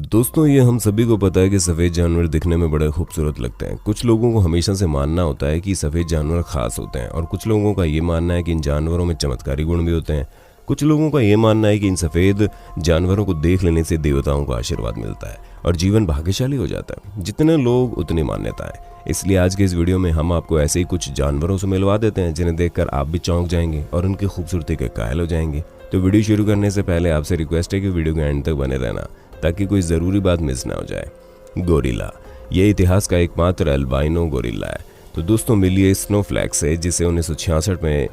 दोस्तों, ये हम सभी को पता है कि सफ़ेद जानवर दिखने में बड़े खूबसूरत लगते हैं। कुछ लोगों को हमेशा से मानना होता है कि सफ़ेद जानवर खास होते हैं और कुछ लोगों का ये मानना है कि इन जानवरों में चमत्कारी गुण भी होते हैं। कुछ लोगों का ये मानना है कि इन सफ़ेद जानवरों को देख लेने से देवताओं का आशीर्वाद मिलता है और जीवन भाग्यशाली हो जाता है। जितने लोग उतनी मान्यताएं। इसलिए आज के इस वीडियो में हम आपको ऐसे ही कुछ जानवरों से मिलवा देते हैं जिन्हें देखकर आप भी चौंक जाएंगे और उनकी खूबसूरती के कायल हो जाएंगे। तो वीडियो शुरू करने से पहले आपसे रिक्वेस्ट है कि वीडियो के एंड तक बने रहना ताकि कोई ज़रूरी बात मिस ना हो जाए। गोरिल्ला, ये इतिहास का एकमात्र अल्बाइनो गोरिल्ला है। तो दोस्तों, मिलिए स्नोफ्लैक्स से, जिसे 1966 में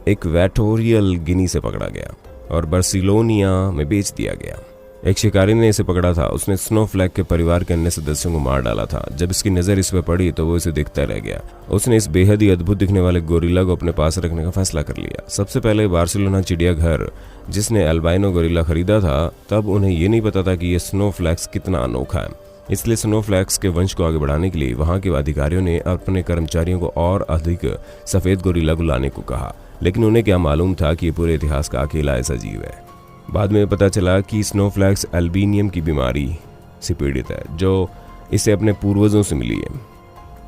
इक्वेटोरियल गिनी से पकड़ा गया और बार्सिलोनिया में बेच दिया गया। एक शिकारी ने इसे पकड़ा था। उसने स्नोफ्लैक के परिवार के अन्य सदस्यों को मार डाला था। जब इसकी नज़र इस पर पड़ी तो वो इसे देखता रह गया। उसने इस बेहद ही अद्भुत दिखने वाले गोरिल्ला को अपने पास रखने का फैसला कर लिया। सबसे पहले बार्सिलोना चिड़ियाघर जिसने अल्बाइनो गोरिल्ला खरीदा था, तब उन्हें ये नहीं पता था कि ये स्नोफ्लैक्स कितना अनोखा है। इसलिए स्नोफ्लैक्स के वंश को आगे बढ़ाने के लिए वहाँ के अधिकारियों ने अपने कर्मचारियों को और अधिक सफ़ेद गोरिल्ला को लाने को कहा। लेकिन उन्हें क्या मालूम था कि ये पूरे इतिहास का अकेला ऐसा जीव है। बाद में पता चला कि स्नोफ्लैक्स अल्बिनियम की बीमारी से पीड़ित है, जो इसे अपने पूर्वजों से मिली है।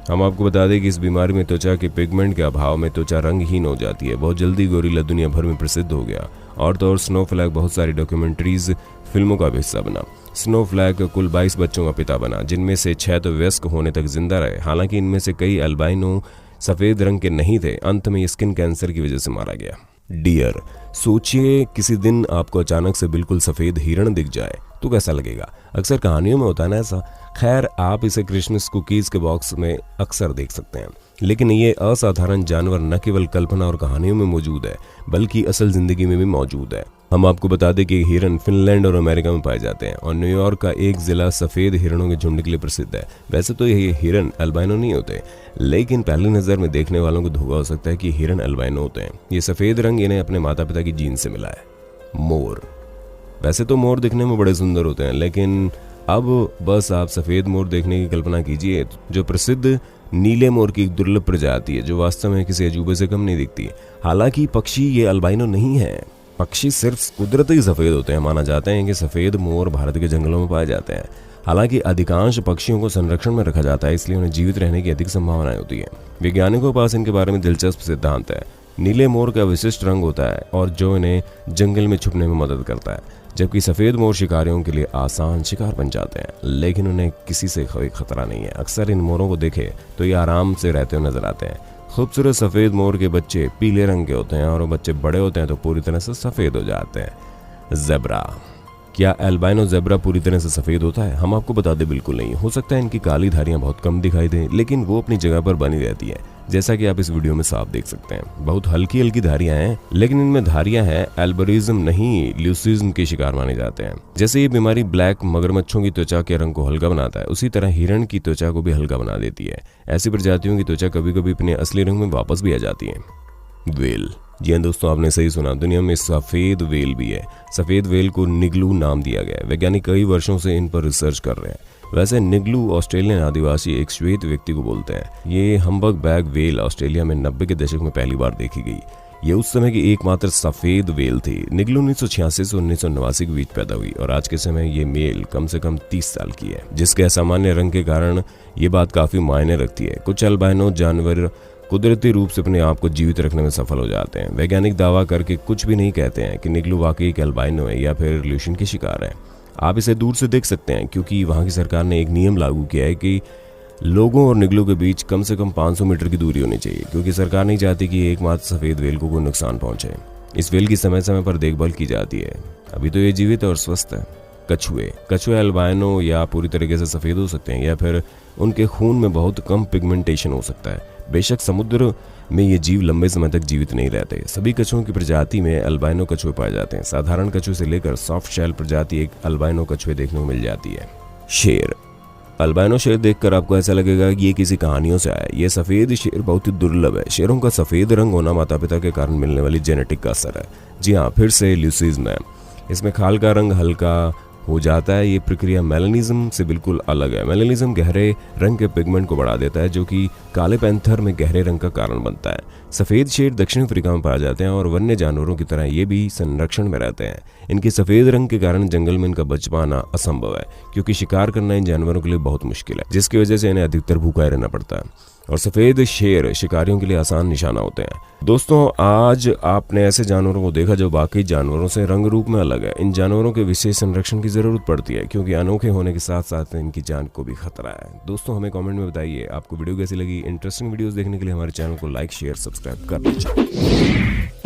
हम आपको बता दें कि इस बीमारी में त्वचा के पिगमेंट के अभाव में त्वचा रंगहीन हो जाती है। बहुत जल्दी गोरिल्ला दुनिया भर में प्रसिद्ध हो गया और तो और स्नोफ्लैक बहुत सारी डॉक्यूमेंट्रीज फिल्मों का भी हिस्सा बना। स्नोफ्लैक कुल 22 बच्चों का पिता बना, जिनमें से 6 तो वयस्क होने तक जिंदा रहे। हालांकि इनमें से कई अल्बाइनो सफ़ेद रंग के नहीं थे। अंत में ये स्किन कैंसर की वजह से मारा गया। डियर, सोचिए किसी दिन आपको अचानक से बिल्कुल सफ़ेद हिरण दिख जाए तो कैसा लगेगा। अक्सर कहानियों में होता है ना ऐसा। खैर, आप इसे क्रिसमस कुकीज़ के बॉक्स में अक्सर देख सकते हैं। लेकिन ये असाधारण जानवर न केवल कल्पना और कहानियों में मौजूद है बल्कि असल ज़िंदगी में भी मौजूद है। हम आपको बता दें कि हिरन फिनलैंड और अमेरिका में पाए जाते हैं और न्यूयॉर्क का एक ज़िला सफ़ेद हिरणों के झुंड के लिए प्रसिद्ध है। वैसे तो ये हिरन अल्बाइनो नहीं होते, लेकिन पहली नज़र में देखने वालों को धोखा हो सकता है कि हिरन अल्बाइनो होते हैं। ये सफ़ेद रंग इन्हें अपने माता पिता की जीन से मिला है। मोर, वैसे तो मोर दिखने में बड़े सुंदर होते हैं, लेकिन अब बस आप सफ़ेद मोर देखने की कल्पना कीजिए, जो प्रसिद्ध नीले मोर की एक दुर्लभ प्रजाति है जो वास्तव में किसी अजूबे से कम नहीं दिखती। हालांकि पक्षी ये अल्बाइनो नहीं है। पक्षी सिर्फ कुदरती सफ़ेद होते हैं। माना जाता है कि सफ़ेद मोर भारत के जंगलों में पाए जाते हैं। हालांकि अधिकांश पक्षियों को संरक्षण में रखा जाता है, इसलिए उन्हें जीवित रहने की अधिक संभावनाएं होती है। वैज्ञानिकों के पास इनके बारे में दिलचस्प सिद्धांत है। नीले मोर का विशिष्ट रंग होता है और जो इन्हें जंगल में छुपने में मदद करता है, जबकि सफ़ेद मोर शिकारियों के लिए आसान शिकार बन जाते हैं, लेकिन उन्हें किसी से कोई खतरा नहीं है। अक्सर इन मोरों को देखे तो ये आराम से रहते हुए नजर आते हैं। खूबसूरत सफ़ेद मोर के बच्चे पीले रंग के होते हैं और वो बच्चे बड़े होते हैं तो पूरी तरह से सफ़ेद हो जाते हैं। ज़ेब्रा, क्या अल्बाइनो ज़ेब्रा पूरी तरह से सफ़ेद होता है? हम आपको बता दें, बिल्कुल नहीं। हो सकता है इनकी काली धारियां बहुत कम दिखाई दें, लेकिन वो अपनी जगह पर बनी रहती है, जैसा कि आप इस वीडियो में साफ देख सकते हैं। बहुत हल्की हल्की धारियां हैं, लेकिन इनमें धारियां हैं एल्बरिज्म नहीं ल्यूसिज्म के शिकार माने जाते हैं। जैसे ये बीमारी ब्लैक मगरमच्छों की त्वचा के रंग को हल्का बनाता है, उसी तरह हिरण की त्वचा को भी हल्का बना देती है। ऐसी प्रजातियों की त्वचा कभी कभी अपने असली रंग में वापस भी आ जाती है। वेल, जी हाँ दोस्तों, आपने सही सुना। दुनिया में सफ़ेद वेल भी है। सफ़ेद वेल को निगलू नाम दिया गया है। वैज्ञानिक कई वर्षों से इन पर रिसर्च कर रहे हैं। वैसे निगलू ऑस्ट्रेलियन आदिवासी एक श्वेत व्यक्ति को बोलते हैं। ये हम्बग बैग वेल ऑस्ट्रेलिया में 90 के दशक में पहली बार देखी गई। ये उस समय की एकमात्र सफ़ेद वेल थी। निगलू 1986 से 1989 के बीच पैदा हुई और आज के समय ये मेल कम से कम 30 साल की है, जिसके असामान्य रंग के कारण ये बात काफ़ी मायने रखती है। कुछ अल्बाइनो जानवर कुदरती रूप से अपने आप को जीवित रखने में सफल हो जाते हैं। वैज्ञानिक दावा करके कुछ भी नहीं कहते हैं कि निगलू वाकई एक अल्बाइनो है या फिर इल्यूशन की शिकार है। आप इसे दूर से देख सकते हैं क्योंकि वहाँ की सरकार ने एक नियम लागू किया है कि लोगों और निगलू के बीच कम से कम 500 मीटर की दूरी होनी चाहिए, क्योंकि सरकार नहीं चाहती कि एकमात्र सफ़ेद वेल को कोई नुकसान पहुँचे। इस वेल की समय समय पर देखभाल की जाती है। अभी तो ये जीवित और स्वस्थ है। कछुए अल्बाइनो या पूरी तरीके से सफ़ेद हो सकते हैं या फिर उनके खून में बहुत कम पिगमेंटेशन हो सकता है। बेशक समुद्र में ये जीव लंबे समय तक जीवित नहीं रहते। सभी कछुओं की प्रजाति में अल्बाइनो कछुए पाए जाते हैं। साधारण कछुए से लेकर सॉफ्ट शेल प्रजाति एक अल्बाइनो कछुए देखने को मिल जाती है। शेर, अल्बाइनो शेर देखकर आपको ऐसा लगेगा कि ये किसी कहानियों से आया है। ये सफ़ेद शेर बहुत ही दुर्लभ है। शेरों का सफ़ेद रंग होना माता पिता के कारण मिलने वाली जेनेटिक का असर है। जी हाँ, फिर से ल्यूसिज्म है। इसमें खाल का रंग हल्का हो जाता है। ये प्रक्रिया मेलानिज्म से बिल्कुल अलग है। मेलानिज्म गहरे रंग के पिगमेंट को बढ़ा देता है जो कि काले पैंथर में गहरे रंग का कारण बनता है। सफ़ेद शेर दक्षिण अफ्रीका में पाए जाते हैं और वन्य जानवरों की तरह ये भी संरक्षण में रहते हैं। इनके सफ़ेद रंग के कारण जंगल में इनका बच पाना असंभव है, क्योंकि शिकार करना इन जानवरों के लिए बहुत मुश्किल है, जिसकी वजह से इन्हें अधिकतर भूखा रहना पड़ता है। और सफ़ेद शेर शिकारियों के लिए आसान निशाना होते हैं। दोस्तों, आज आपने ऐसे जानवरों को देखा जो बाकी जानवरों से रंग रूप में अलग है। इन जानवरों के विशेष संरक्षण की ज़रूरत पड़ती है, क्योंकि अनोखे होने के साथ साथ इनकी जान को भी खतरा है। दोस्तों, हमें कमेंट में बताइए आपको वीडियो कैसी लगी। इंटरेस्टिंग वीडियोस देखने के लिए हमारे चैनल को लाइक, शेयर, सब्सक्राइब कर लीजिए।